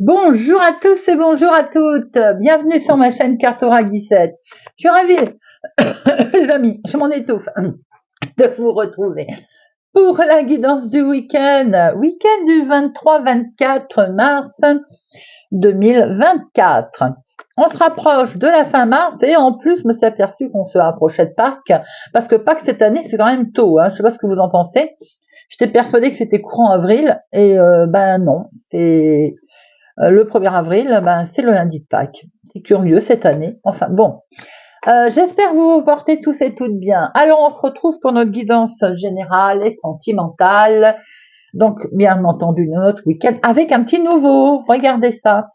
Bonjour à tous et bonjour à toutes. Bienvenue sur ma chaîne Cartorac 17. Je suis ravie, les amis, je m'en étouffe, de vous retrouver pour la guidance du week-end du 23-24 mars 2024. On se rapproche de la fin mars et en plus, je me suis aperçu qu'on se rapprochait de Pâques parce que Pâques cette année, c'est quand même tôt. Je sais pas ce que vous en pensez. J'étais persuadée que c'était courant avril et ben non, c'est le 1er avril, ben, c'est le lundi de Pâques. C'est curieux cette année. Enfin bon, j'espère que vous vous portez tous et toutes bien. Alors on se retrouve pour notre guidance générale et sentimentale. Donc bien entendu notre week-end avec un petit nouveau. Regardez ça.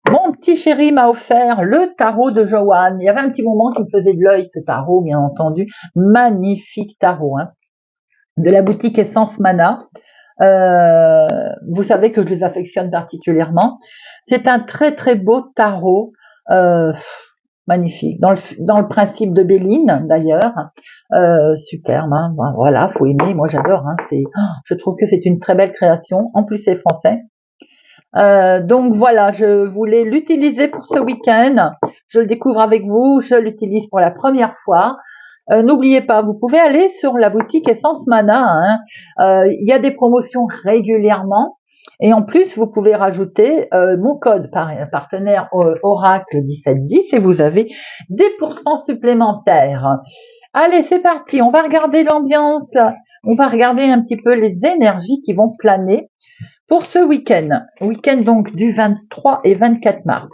Mon petit chéri m'a offert le tarot de Joanne. Il y avait un petit moment qui me faisait de l'œil ce tarot, bien entendu. Magnifique tarot, de la boutique Essence Mana. Vous savez que je les affectionne particulièrement. C'est un très très beau tarot, magnifique, dans le principe de Béline d'ailleurs, superbe. Voilà, faut aimer. Moi j'adore. Je trouve que c'est une très belle création. En plus c'est français. Donc voilà, je voulais l'utiliser pour ce week-end. Je le découvre avec vous, je l'utilise pour la première fois. N'oubliez pas, vous pouvez aller sur la boutique Essence Mana. Il y a des promotions régulièrement. Et en plus, vous pouvez rajouter mon code partenaire Oracle 1710 et vous avez des pourcents supplémentaires. Allez, c'est parti. On va regarder l'ambiance. On va regarder un petit peu les énergies qui vont planer pour ce week-end. Week-end donc du 23 et 24 mars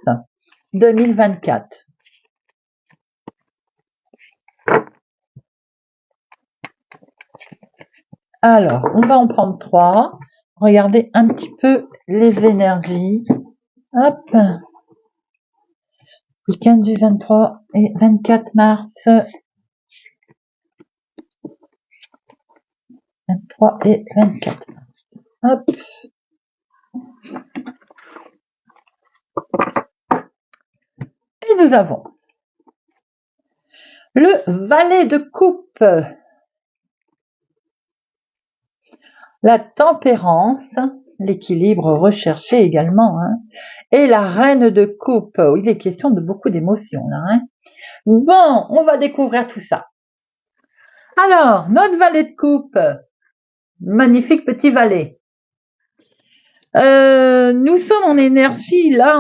2024. Alors, on va en prendre 3. Regardez un petit peu les énergies. Hop. Week-end du 23 et 24 mars. 23 et 24 mars. Hop. Et nous avons le valet de coupe. La tempérance, l'équilibre recherché également, et la reine de coupe. Il est question de beaucoup d'émotions là. Bon, on va découvrir tout ça. Alors, notre valet de coupe, magnifique petit valet. Nous sommes en énergie là,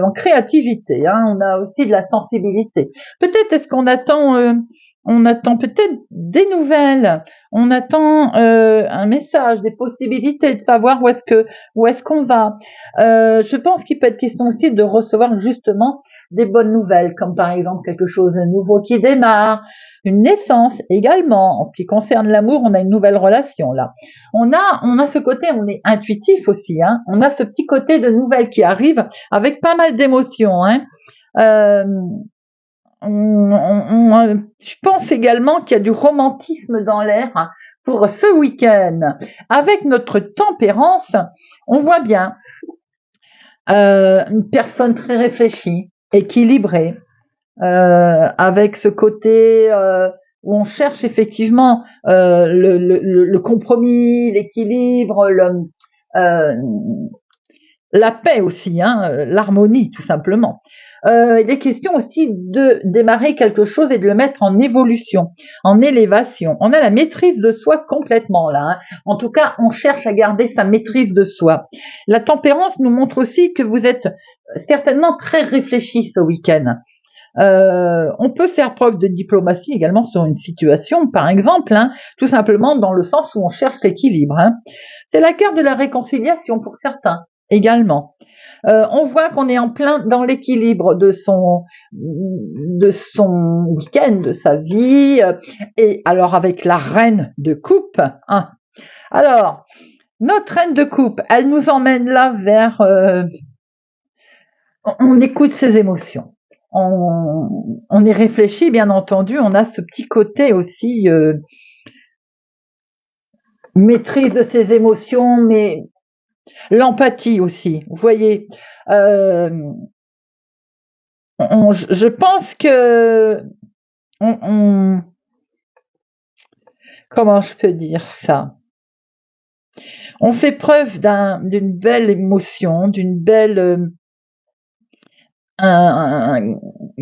en créativité. On a aussi de la sensibilité. Peut-être est-ce qu'on attend, peut-être des nouvelles. On attend un message, des possibilités de savoir où est-ce qu'on va. Je pense qu'il peut être question aussi de recevoir justement des bonnes nouvelles, comme par exemple quelque chose de nouveau qui démarre, une naissance également. En ce qui concerne l'amour, on a une nouvelle relation là. On a ce côté, on est intuitif aussi. On a ce petit côté de nouvelles qui arrive avec pas mal d'émotions. Je pense également qu'il y a du romantisme dans l'air pour ce week-end. Avec notre tempérance, on voit bien une personne très réfléchie, équilibrée, avec ce côté où on cherche effectivement le compromis, l'équilibre, la paix aussi, l'harmonie tout simplement. Il est question aussi de démarrer quelque chose et de le mettre en évolution, en élévation. On a la maîtrise de soi complètement là. En tout cas, on cherche à garder sa maîtrise de soi. La tempérance nous montre aussi que vous êtes certainement très réfléchi ce week-end. On peut faire preuve de diplomatie également sur une situation, par exemple, tout simplement dans le sens où on cherche l'équilibre. C'est la carte de la réconciliation pour certains également. On voit qu'on est en plein dans l'équilibre de son week-end, de sa vie, et alors avec la reine de coupe. Alors, notre reine de coupe, elle nous emmène là vers... on écoute ses émotions. On y réfléchit, bien entendu. On a ce petit côté aussi maîtrise de ses émotions, mais l'empathie aussi. Vous voyez, je pense que comment je peux dire ça? On fait preuve d'une belle émotion, d'une belle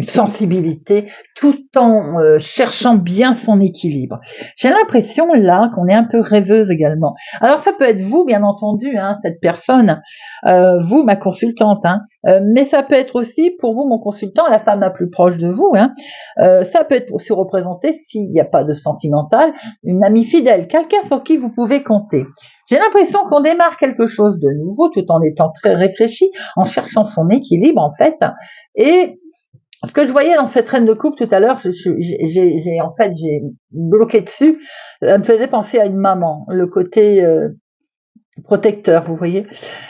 sensibilité, tout en cherchant bien son équilibre. J'ai l'impression là qu'on est un peu rêveuse également. Alors ça peut être vous, bien entendu, hein, cette personne, vous, ma consultante, hein, mais ça peut être aussi pour vous, mon consultant, la femme la plus proche de vous. Hein, ça peut être aussi représenté, s'il n'y a pas de sentimental, une amie fidèle, quelqu'un sur qui vous pouvez compter. J'ai l'impression qu'on démarre quelque chose de nouveau tout en étant très réfléchi, en cherchant son équilibre en fait. Et ce que je voyais dans cette reine de coupe tout à l'heure, j'ai bloqué dessus. Elle me faisait penser à une maman, le côté protecteur, vous voyez.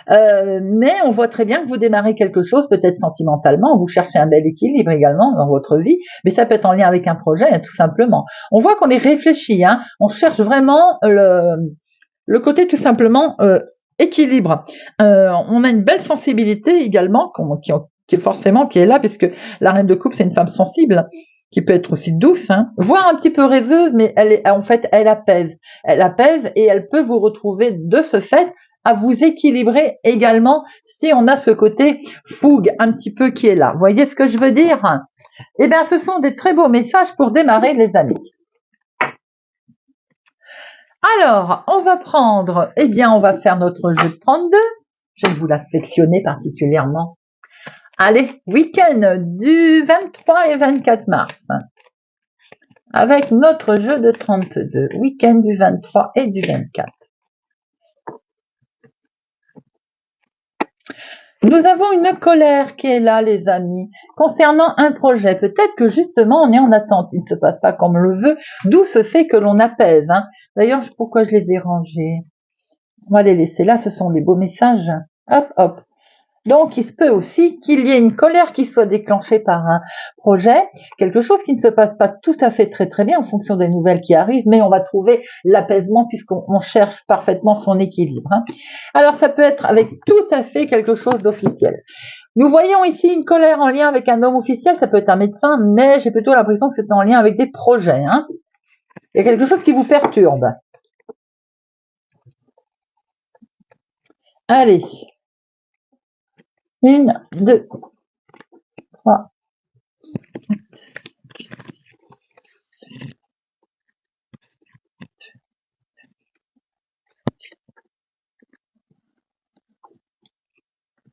Mais on voit très bien que vous démarrez quelque chose, peut-être sentimentalement, vous cherchez un bel équilibre également dans votre vie, mais ça peut être en lien avec un projet, hein, tout simplement. On voit qu'on est réfléchi, hein, on cherche vraiment le côté tout simplement équilibre. On a une belle sensibilité également, qui est là, puisque la reine de coupe, c'est une femme sensible, qui peut être aussi douce, hein, voire un petit peu rêveuse, mais elle apaise. Elle apaise et elle peut vous retrouver de ce fait à vous équilibrer également si on a ce côté fougue un petit peu qui est là. Vous voyez ce que je veux dire? Eh bien, ce sont des très beaux messages pour démarrer, les amis. Alors, on va prendre, on va faire notre jeu de 32. Je vais vous l'affectionner particulièrement. Allez, week-end du 23 et 24 mars. Avec notre jeu de 32. Week-end du 23 et du 24. Nous avons une colère qui est là, les amis, concernant un projet. Peut-être que justement, on est en attente. Il ne se passe pas comme on le veut, d'où ce fait que l'on apaise. Hein. D'ailleurs, pourquoi je les ai rangés? On va les laisser là, ce sont des beaux messages. Hop, hop. Donc, il se peut aussi qu'il y ait une colère qui soit déclenchée par un projet, quelque chose qui ne se passe pas tout à fait très très bien en fonction des nouvelles qui arrivent, mais on va trouver l'apaisement puisqu'on cherche parfaitement son équilibre. Hein. Alors, ça peut être avec tout à fait quelque chose d'officiel. Nous voyons ici une colère en lien avec un homme officiel, ça peut être un médecin, mais j'ai plutôt l'impression que c'est en lien avec des projets. Hein. Il y a quelque chose qui vous perturbe. Allez. 1, 2, 3,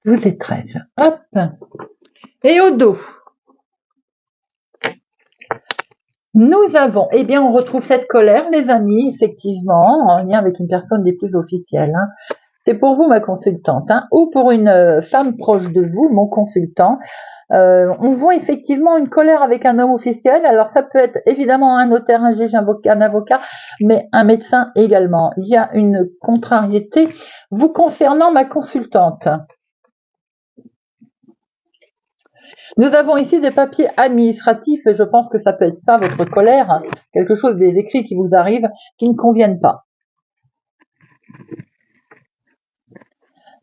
12 et 13. Hop. Et au dos. Nous avons, on retrouve cette colère, les amis, effectivement, en lien avec une personne des plus officielles. Hein. C'est pour vous, ma consultante, hein, ou pour une femme proche de vous, mon consultant. On voit effectivement une colère avec un homme officiel. Alors, ça peut être évidemment un notaire, un juge, un avocat, mais un médecin également. Il y a une contrariété vous concernant, ma consultante. Nous avons ici des papiers administratifs et je pense que ça peut être ça, votre colère, hein, quelque chose des écrits qui vous arrivent qui ne conviennent pas.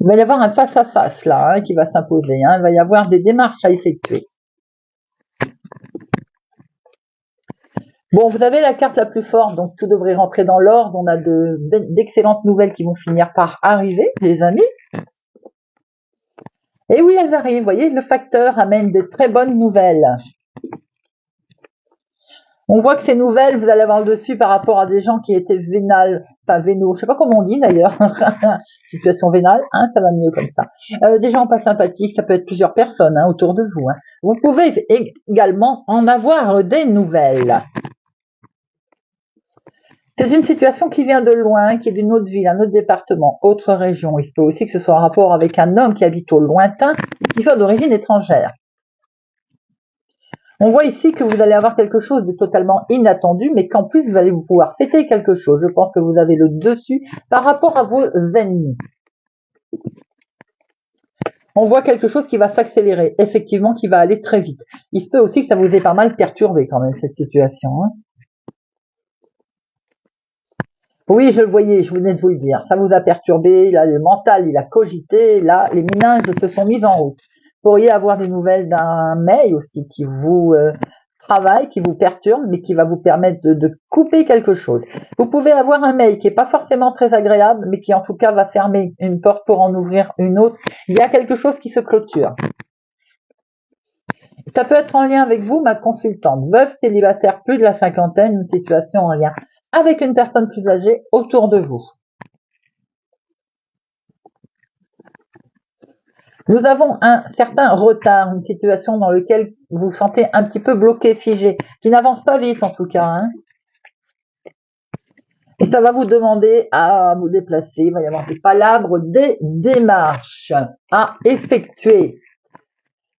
Il va y avoir un face-à-face là hein, qui va s'imposer. Hein. Il va y avoir des démarches à effectuer. Bon, vous avez la carte la plus forte, donc tout devrait rentrer dans l'ordre. On a d'excellentes nouvelles qui vont finir par arriver, les amis. Et oui, elles arrivent. Vous voyez, le facteur amène de très bonnes nouvelles. On voit que ces nouvelles, vous allez avoir le dessus par rapport à des gens qui étaient vénales, enfin vénaux, je sais pas comment on dit d'ailleurs, situation vénale, hein, ça va mieux comme ça. Des gens pas sympathiques, ça peut être plusieurs personnes hein, autour de vous. Hein. Vous pouvez également en avoir des nouvelles. C'est une situation qui vient de loin, qui est d'une autre ville, un autre département, autre région. Il se peut aussi que ce soit en rapport avec un homme qui habite au lointain, qui soit d'origine étrangère. On voit ici que vous allez avoir quelque chose de totalement inattendu, mais qu'en plus vous allez pouvoir fêter quelque chose. Je pense que vous avez le dessus par rapport à vos ennemis. On voit quelque chose qui va s'accélérer, effectivement, qui va aller très vite. Il se peut aussi que ça vous ait pas mal perturbé quand même, cette situation. Hein. Oui, je le voyais, je venais de vous le dire. Ça vous a perturbé, là, le mental, il a cogité, là, les méninges se sont mis en route. Vous pourriez avoir des nouvelles d'un mail aussi qui vous travail qui vous perturbe, mais qui va vous permettre de couper quelque chose. Vous pouvez avoir un mail qui n'est pas forcément très agréable, mais qui en tout cas va fermer une porte pour en ouvrir une autre. Il y a quelque chose qui se clôture. Ça peut être en lien avec vous, ma consultante, veuve, célibataire, plus de la cinquantaine, une situation en lien avec une personne plus âgée autour de vous. Nous avons un certain retard, une situation dans laquelle vous vous sentez un petit peu bloqué, figé, qui n'avance pas vite en tout cas. Et ça va vous demander à vous déplacer, il va y avoir des palabres, des démarches à effectuer.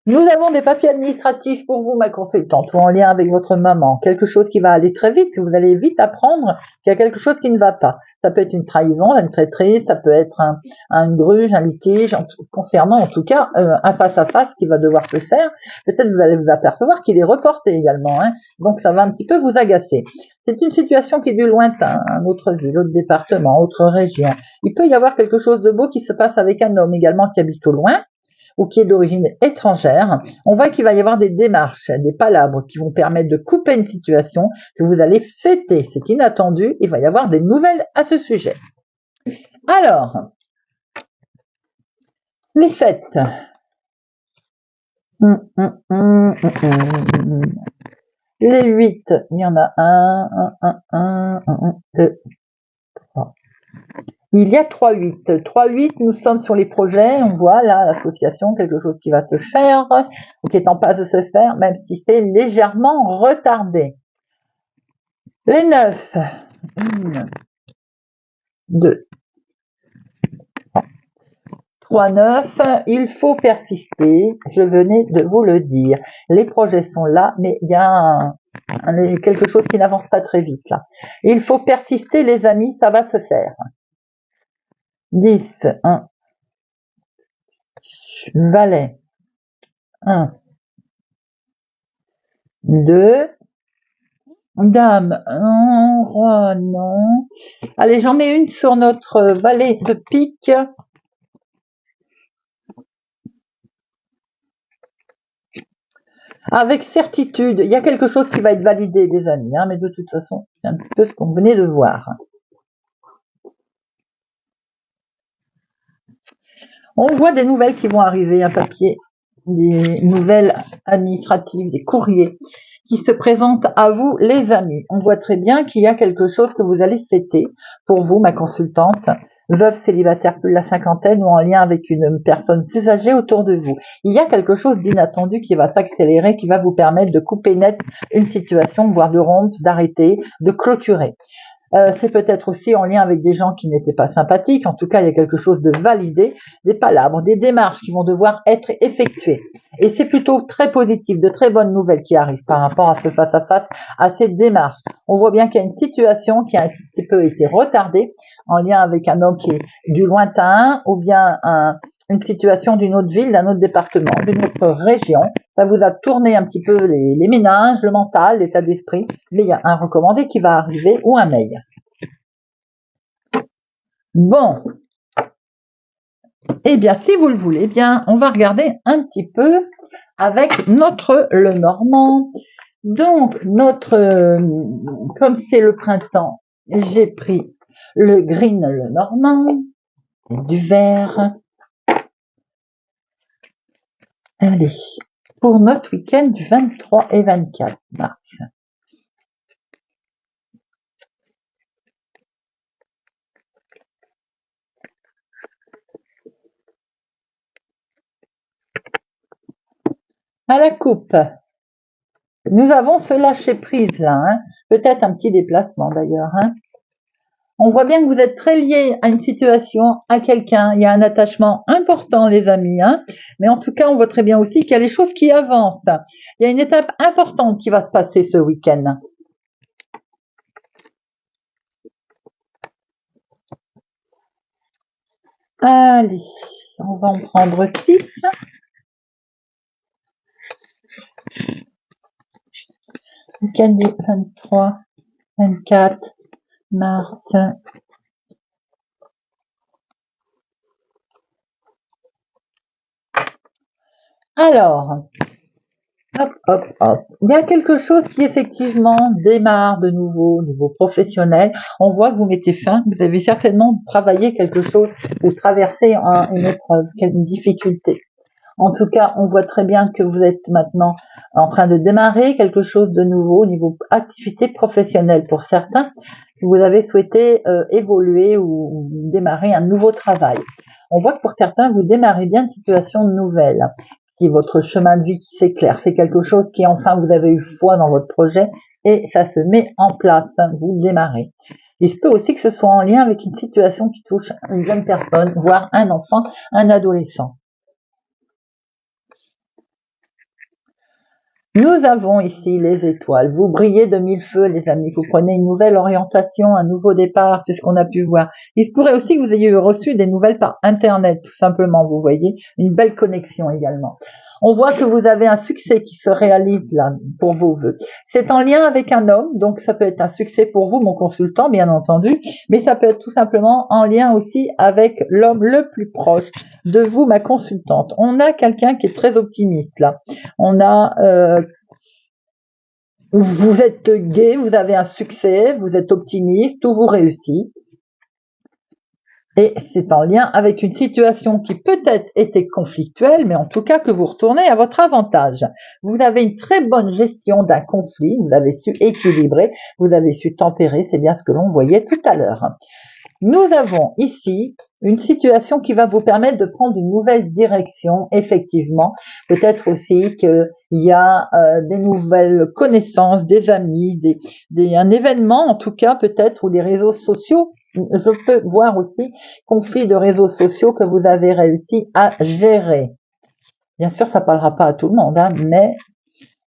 Nous avons des papiers administratifs pour vous, ma consultante, ou en lien avec votre maman. Quelque chose qui va aller très vite, que vous allez vite apprendre qu'il y a quelque chose qui ne va pas. Ça peut être une trahison, une traîtrise, ça peut être un gruge, un litige, concernant en tout cas un face-à-face qui va devoir se faire. Peut-être vous allez vous apercevoir qu'il est reporté également, donc ça va un petit peu vous agacer. C'est une situation qui est du lointain, une autre ville, autre département, autre région. Il peut y avoir quelque chose de beau qui se passe avec un homme également qui habite au loin, ou qui est d'origine étrangère. On voit qu'il va y avoir des démarches, des palabres qui vont permettre de couper une situation que vous allez fêter. C'est inattendu, il va y avoir des nouvelles à ce sujet. Alors, les fêtes. Les 8, il y en a 1, 2, 3. Il y a 3-8. 3-8, nous sommes sur les projets, on voit là l'association, quelque chose qui va se faire, ou qui est en passe de se faire, même si c'est légèrement retardé. Les 9. 1, 2, 3, 9. Il faut persister, je venais de vous le dire. Les projets sont là, mais il y a quelque chose qui n'avance pas très vite là. Il faut persister, les amis, ça va se faire. 10, 1. Valet. 1, 2. Dame. Roi, non. Allez, j'en mets une sur notre valet de pique. Avec certitude, il y a quelque chose qui va être validé, les amis, mais de toute façon, c'est un petit peu ce qu'on venait de voir. On voit des nouvelles qui vont arriver, un papier, des nouvelles administratives, des courriers qui se présentent à vous, les amis. On voit très bien qu'il y a quelque chose que vous allez fêter pour vous, ma consultante, veuve, célibataire, plus de la cinquantaine ou en lien avec une personne plus âgée autour de vous. Il y a quelque chose d'inattendu qui va s'accélérer, qui va vous permettre de couper net une situation, voire de rompre, d'arrêter, de clôturer. C'est peut-être aussi en lien avec des gens qui n'étaient pas sympathiques. En tout cas, il y a quelque chose de validé, des palabres, des démarches qui vont devoir être effectuées. Et c'est plutôt très positif, de très bonnes nouvelles qui arrivent par rapport à ce face-à-face, à ces démarches. On voit bien qu'il y a une situation qui a un petit peu été retardée en lien avec un homme qui est du lointain ou bien une situation d'une autre ville, d'un autre département, d'une autre région. Ça vous a tourné un petit peu les méninges, le mental, l'état d'esprit, mais il y a un recommandé qui va arriver ou un mail. Bon, eh bien, si vous le voulez, bien, on va regarder un petit peu avec notre Lenormand. Donc, comme c'est le printemps, j'ai pris le green Lenormand, du vert. Allez, pour notre week-end du 23 et 24 mars. À la coupe, nous avons ce lâcher-prise là, peut-être un petit déplacement d'ailleurs. On voit bien que vous êtes très liés à une situation, à quelqu'un. Il y a un attachement important, les amis. Mais en tout cas, on voit très bien aussi qu'il y a les choses qui avancent. Il y a une étape importante qui va se passer ce week-end. Allez, on va en prendre 6. Week-end du 23, 24 mars. Alors, Hop, hop, hop. Il y a quelque chose qui effectivement démarre de nouveau au niveau professionnel. On voit que vous mettez fin, vous avez certainement travaillé quelque chose ou traversé une épreuve, une difficulté. En tout cas, on voit très bien que vous êtes maintenant en train de démarrer quelque chose de nouveau au niveau activité professionnelle pour certains, que vous avez souhaité évoluer ou démarrer un nouveau travail. On voit que pour certains, vous démarrez bien une situation nouvelle, qui est votre chemin de vie qui s'éclaire. C'est quelque chose qui, enfin, vous avez eu foi dans votre projet et ça se met en place. Vous démarrez. Il se peut aussi que ce soit en lien avec une situation qui touche une jeune personne, voire un enfant, un adolescent. Nous avons ici les étoiles. Vous brillez de mille feux, les amis. Vous prenez une nouvelle orientation, un nouveau départ. C'est ce qu'on a pu voir. Il se pourrait aussi que vous ayez reçu des nouvelles par Internet, tout simplement. Vous voyez, une belle connexion également. On voit que vous avez un succès qui se réalise là pour vos vœux. C'est en lien avec un homme, donc ça peut être un succès pour vous, mon consultant, bien entendu, mais ça peut être tout simplement en lien aussi avec l'homme le plus proche de vous, ma consultante. On a quelqu'un qui est très optimiste là. On a vous êtes gai, vous avez un succès, vous êtes optimiste, tout vous réussit. Et c'est en lien avec une situation qui peut-être était conflictuelle, mais en tout cas que vous retournez à votre avantage. Vous avez une très bonne gestion d'un conflit, vous avez su équilibrer, vous avez su tempérer, c'est bien ce que l'on voyait tout à l'heure. Nous avons ici une situation qui va vous permettre de prendre une nouvelle direction, effectivement. Peut-être aussi qu'il y a des nouvelles connaissances, des amis, un événement en tout cas peut-être, ou des réseaux sociaux. Je peux voir aussi conflit de réseaux sociaux que vous avez réussi à gérer. Bien sûr, ça ne parlera pas à tout le monde, hein, mais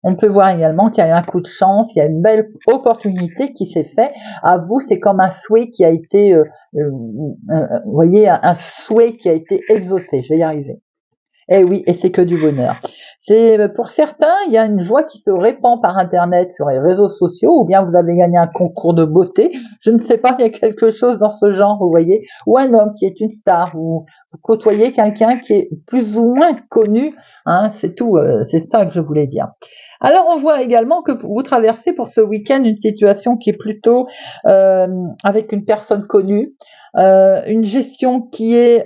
on peut voir également qu'il y a eu un coup de chance, il y a une belle opportunité qui s'est faite. À vous, c'est comme un souhait qui a été, vous voyez, un souhait qui a été exaucé. Je vais y arriver. Eh oui, et c'est que du bonheur. C'est pour certains, il y a une joie qui se répand par Internet, sur les réseaux sociaux, ou bien vous avez gagné un concours de beauté. Je ne sais pas, il y a quelque chose dans ce genre, vous voyez, ou un homme qui est une star. Vous côtoyez quelqu'un qui est plus ou moins connu. Hein, c'est tout. C'est ça que je voulais dire. Alors on voit également que vous traversez pour ce week-end une situation qui est plutôt avec une personne connue, une gestion qui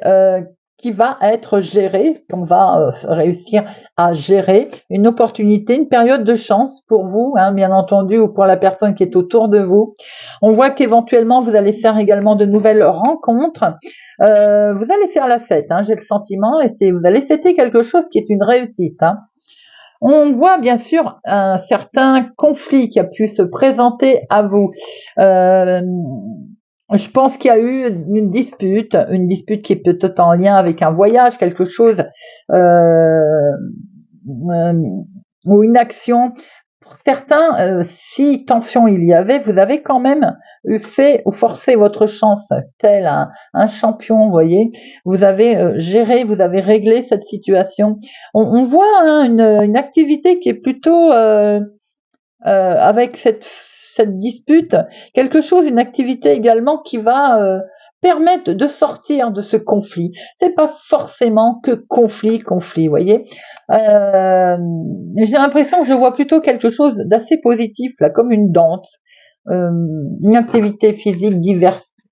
va être gérée, qu'on va réussir à gérer, une opportunité, une période de chance pour vous, hein, bien entendu, ou pour la personne qui est autour de vous. On voit qu'éventuellement vous allez faire également de nouvelles rencontres. Vous allez faire la fête, hein, j'ai le sentiment, et vous allez fêter quelque chose qui est une réussite. Hein. On voit bien sûr un certain conflit qui a pu se présenter à vous. Je pense qu'il y a eu une dispute qui est peut-être en lien avec un voyage, quelque chose, ou une action. Pour certains, si tension il y avait, vous avez quand même fait ou forcé votre chance, tel un champion, vous voyez. Vous avez géré, vous avez réglé cette situation. On voit hein, une activité qui est plutôt avec cette dispute, quelque chose, une activité également qui va permettre de sortir de ce conflit. C'est pas forcément que conflit, vous voyez. J'ai l'impression que je vois plutôt quelque chose d'assez positif, là, comme une danse, une activité physique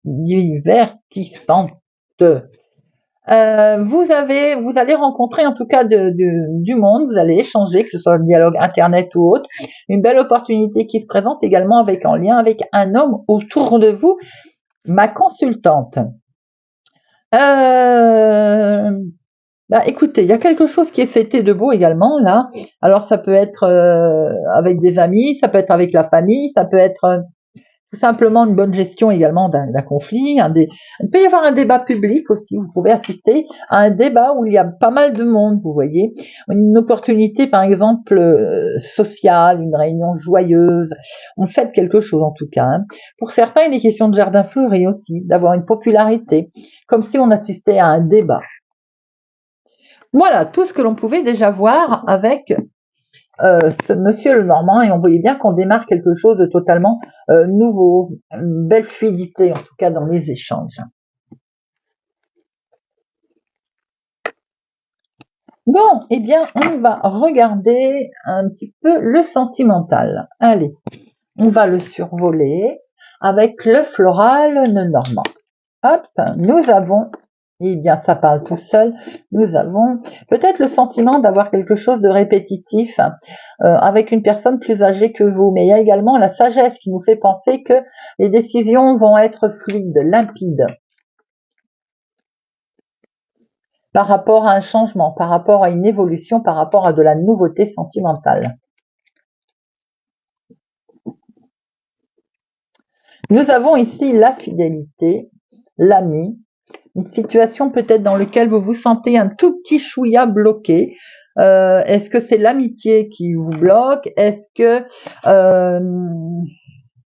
divertissante. Vous allez rencontrer en tout cas du monde, vous allez échanger, que ce soit le dialogue internet ou autre, une belle opportunité qui se présente également avec en lien avec un homme autour de vous, ma consultante. Écoutez, il y a quelque chose qui est fêté de beau également là. Alors ça peut être avec des amis, ça peut être avec la famille, ça peut être tout simplement une bonne gestion également d'un conflit. Il peut y avoir un débat public aussi. Vous pouvez assister à un débat où il y a pas mal de monde, vous voyez. Une opportunité, par exemple, sociale, une réunion joyeuse. On fête quelque chose en tout cas. Hein. Pour certains, il est question de jardin fleuri aussi, d'avoir une popularité, comme si on assistait à un débat. Voilà tout ce que l'on pouvait déjà voir avec ce monsieur Lenormand, et on voyait bien qu'on démarre quelque chose de totalement nouveau, une belle fluidité en tout cas dans les échanges. Bon, eh bien, on va regarder un petit peu le sentimental. Allez, on va le survoler avec le floral normand. Hop, nous avons, eh bien ça parle tout seul, nous avons peut-être le sentiment d'avoir quelque chose de répétitif avec une personne plus âgée que vous, mais il y a également la sagesse qui nous fait penser que les décisions vont être fluides, limpides, par rapport à un changement, par rapport à une évolution, par rapport à de la nouveauté sentimentale. Nous avons ici la fidélité, l'ami, une situation peut-être dans laquelle vous vous sentez un tout petit chouïa bloqué. Est-ce que c'est l'amitié qui vous bloque? Est-ce que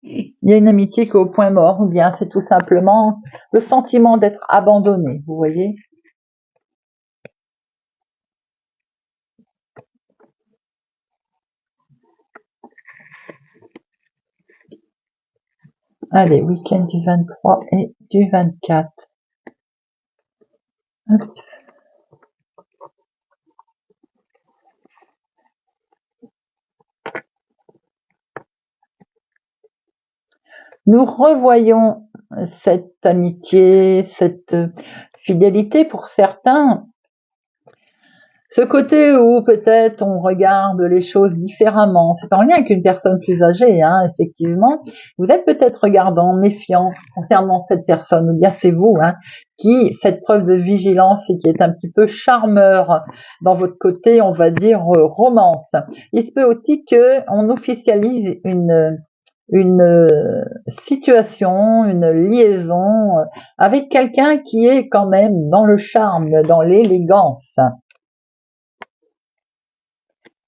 il y a une amitié qui est au point mort? Ou bien c'est tout simplement le sentiment d'être abandonné, vous voyez? Allez, week-end du 23 et du 24. Hop. Nous revoyons cette amitié, cette fidélité pour certains. Ce côté où peut-être on regarde les choses différemment, c'est en lien avec une personne plus âgée, hein, effectivement. Vous êtes peut-être regardant, méfiant concernant cette personne, ou bien c'est vous qui faites preuve de vigilance et qui est un petit peu charmeur dans votre côté, on va dire, romance. Il se peut aussi qu'on officialise une situation, une liaison avec quelqu'un qui est quand même dans le charme, dans l'élégance.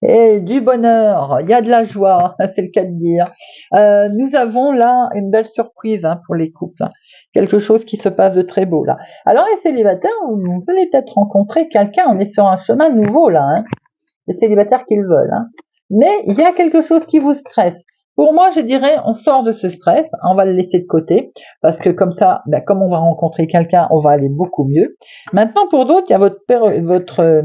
Et du bonheur, il y a de la joie, c'est le cas de dire. Nous avons là une belle surprise pour les couples, quelque chose qui se passe de très beau là. Alors les célibataires, vous allez peut-être rencontrer quelqu'un, on est sur un chemin nouveau là, les célibataires qui le veulent. Mais il y a quelque chose qui vous stresse. Pour moi, je dirais, on sort de ce stress, on va le laisser de côté, parce que comme ça, comme on va rencontrer quelqu'un, on va aller beaucoup mieux. Maintenant, pour d'autres, il y a votre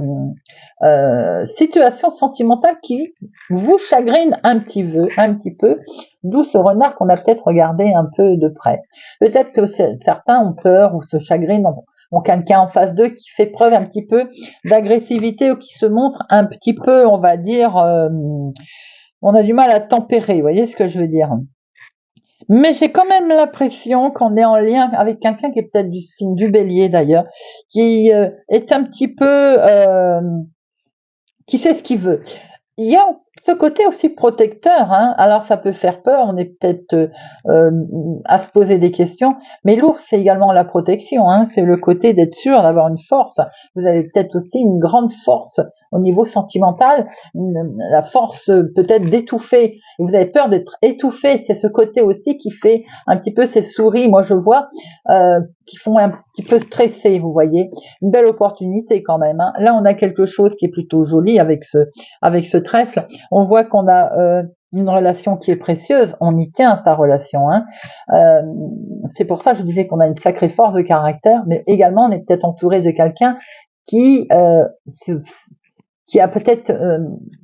situation sentimentale qui vous chagrine un petit peu, d'où ce renard qu'on a peut-être regardé un peu de près. Peut-être que certains ont peur ou se chagrinent, ont quelqu'un en face d'eux qui fait preuve un petit peu d'agressivité ou qui se montre un petit peu, on va dire, on a du mal à tempérer, vous voyez ce que je veux dire. Mais j'ai quand même l'impression qu'on est en lien avec quelqu'un qui est peut-être du signe du bélier d'ailleurs, qui est un petit peu qui sait ce qu'il veut. Il y a ce côté aussi protecteur, alors ça peut faire peur, on est peut-être à se poser des questions, mais l'ours c'est également la protection, c'est le côté d'être sûr d'avoir une force. Vous avez peut-être aussi une grande force au niveau sentimental, la force peut-être d'étouffer, et vous avez peur d'être étouffé, c'est ce côté aussi qui fait un petit peu ces souris, moi je vois, qui font un petit peu stresser, vous voyez, une belle opportunité quand même. Là on a quelque chose qui est plutôt joli avec ce trèfle. On voit qu'on a une relation qui est précieuse, on y tient à sa relation. C'est pour ça que je disais qu'on a une sacrée force de caractère, mais également on est peut-être entouré de quelqu'un qui a peut-être,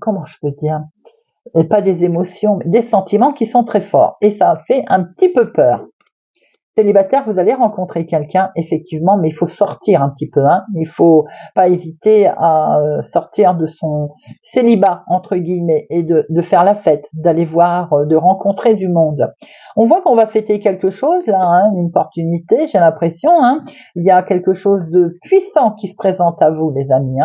comment je peux dire, et pas des émotions, mais des sentiments qui sont très forts. Et ça fait un petit peu peur. Célibataire, vous allez rencontrer quelqu'un, effectivement, mais il faut sortir un petit peu. Il faut pas hésiter à sortir de son célibat, entre guillemets, et de faire la fête, d'aller voir, de rencontrer du monde. On voit qu'on va fêter quelque chose, là, une opportunité, j'ai l'impression. Il y a quelque chose de puissant qui se présente à vous, les amis.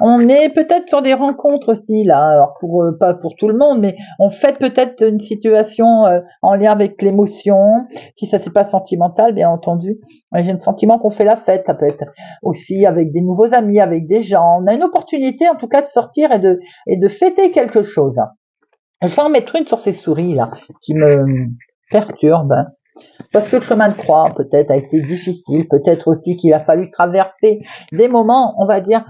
On est peut-être sur des rencontres aussi là, alors pas pour tout le monde, mais on fait peut-être une situation en lien avec l'émotion. Si ça c'est pas sentimental, bien entendu, j'ai le sentiment qu'on fait la fête. Ça peut être aussi avec des nouveaux amis, avec des gens. On a une opportunité en tout cas de sortir et de fêter quelque chose. Je vais en mettre une sur ces souris là qui me perturbent. Parce que le chemin de croix, peut-être, a été difficile. Peut-être aussi qu'il a fallu traverser des moments, on va dire,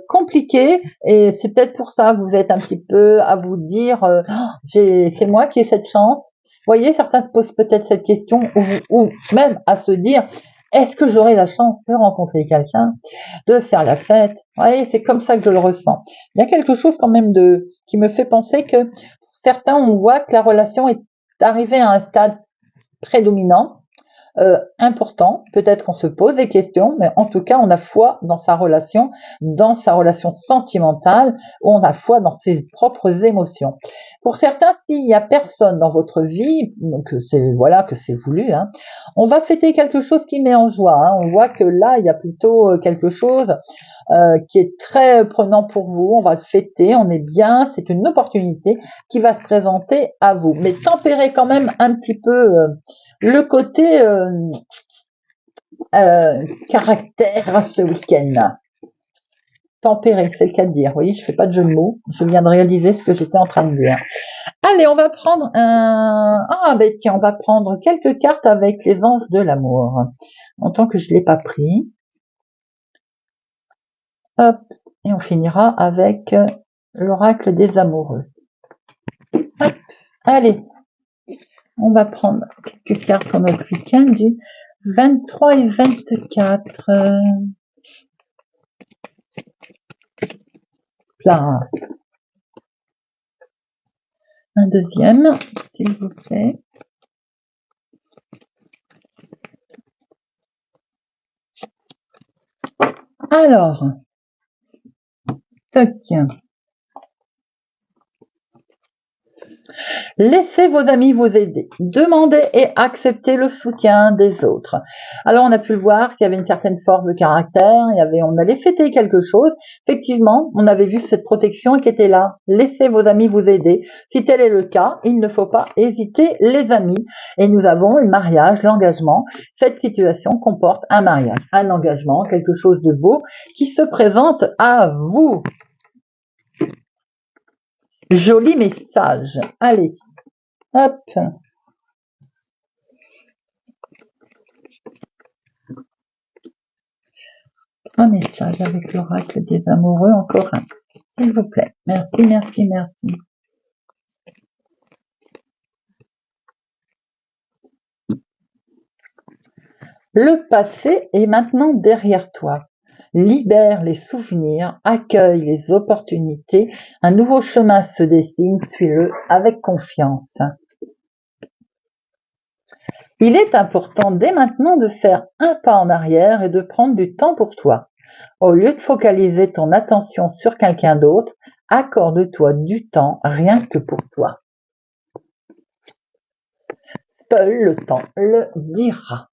compliqués. Et c'est peut-être pour ça que vous êtes un petit peu à vous dire, c'est moi qui ai cette chance. Vous voyez, certains se posent peut-être cette question, ou même à se dire, Est-ce que j'aurai la chance de rencontrer quelqu'un, de faire la fête? Oui, c'est comme ça que je le ressens. Il y a quelque chose quand même qui me fait penser que certains, on voit que la relation est arrivée à un stade prédominant, important. Peut-être qu'on se pose des questions, mais en tout cas, on a foi dans sa relation sentimentale, ou on a foi dans ses propres émotions. Pour certains, s'il n'y a personne dans votre vie, que c'est voulu, hein, on va fêter quelque chose qui met en joie. Hein. On voit que là, il y a plutôt quelque chose qui est très prenant pour vous. On va le fêter, on est bien, c'est une opportunité qui va se présenter à vous. Mais tempérez quand même un petit peu le côté caractère ce week-end. Tempéré, c'est le cas de dire. Vous voyez, je fais pas de jeu de mots. Je viens de réaliser ce que j'étais en train de dire. Allez, on va prendre on va prendre quelques cartes avec les anges de l'amour. En tant que je l'ai pas pris. Hop, et on finira avec l'oracle des amoureux. Hop, allez, on va prendre quelques cartes pour notre week-end du 23 et 24. Là. Un deuxième, s'il vous plaît. Alors, toc. Laissez vos amis vous aider. Demandez et acceptez le soutien des autres. Alors, on a pu le voir qu'il y avait une certaine force de caractère. On allait fêter quelque chose. Effectivement, on avait vu cette protection qui était là. Laissez vos amis vous aider. Si tel est le cas, il ne faut pas hésiter, les amis. Et nous avons le mariage, l'engagement. Cette situation comporte un mariage, un engagement, quelque chose de beau qui se présente à vous. Joli message. Allez. Hop. Un message avec l'oracle des amoureux, encore un. S'il vous plaît. Merci, merci, merci. Le passé est maintenant derrière toi. Libère les souvenirs, accueille les opportunités. Un nouveau chemin se dessine, suis-le avec confiance. Il est important dès maintenant de faire un pas en arrière et de prendre du temps pour toi. Au lieu de focaliser ton attention sur quelqu'un d'autre, accorde-toi du temps rien que pour toi. Seul le temps le dira.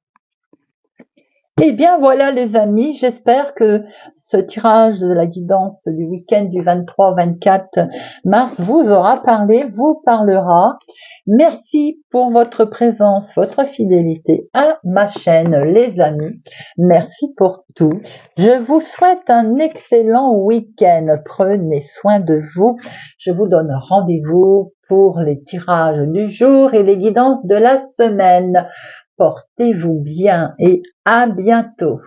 Eh bien voilà les amis, j'espère que ce tirage de la guidance du week-end du 23-24 mars vous aura parlé, vous parlera. Merci pour votre présence, votre fidélité à ma chaîne les amis. Merci pour tout. Je vous souhaite un excellent week-end. Prenez soin de vous. Je vous donne rendez-vous pour les tirages du jour et les guidances de la semaine. Portez-vous bien et à bientôt.